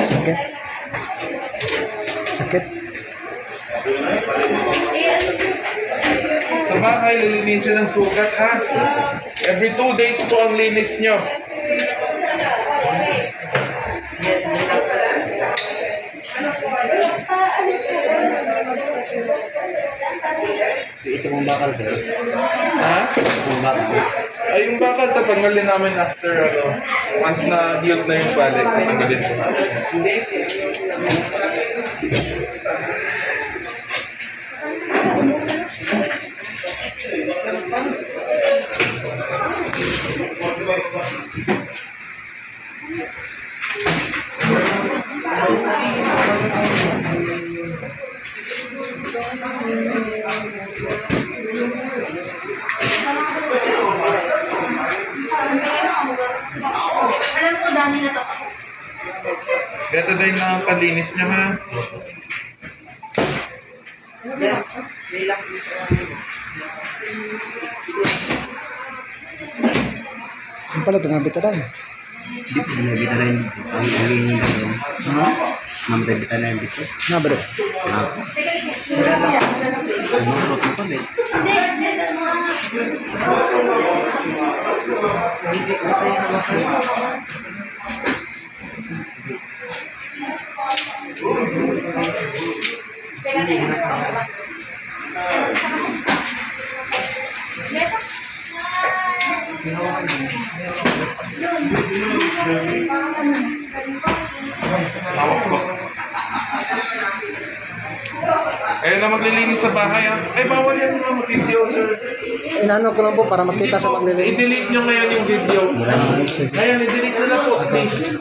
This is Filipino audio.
Sakit. Sakit. Sa bahay, lilinisin ng sugat, ha? Every 2 days po ang linis nyo. Ito mong bakal ko. Ha? Yung bakal. Ay, yung bakal, tatanggalin namin after, once na healed na yung balik, tatanggalin po namin. Alam ko, dami na to. Ito din na palinis niya, ha? Yung pala, pinabita na yun. Hindi po binabita na yung dito. Ang hingin lang yun. Ha? Mamatay-bita na yung dito. Nabalik. Ano ko ito pala eh. Ayun na maglilinis sa bahay, ha? Ay, bawal yan mga mag-video, sir. Inano ko lang po para makita sa maglilinis. I-delete nyo ngayon yung video. Ah, sige. Ngayon, i-delete na lang po, Okay. please.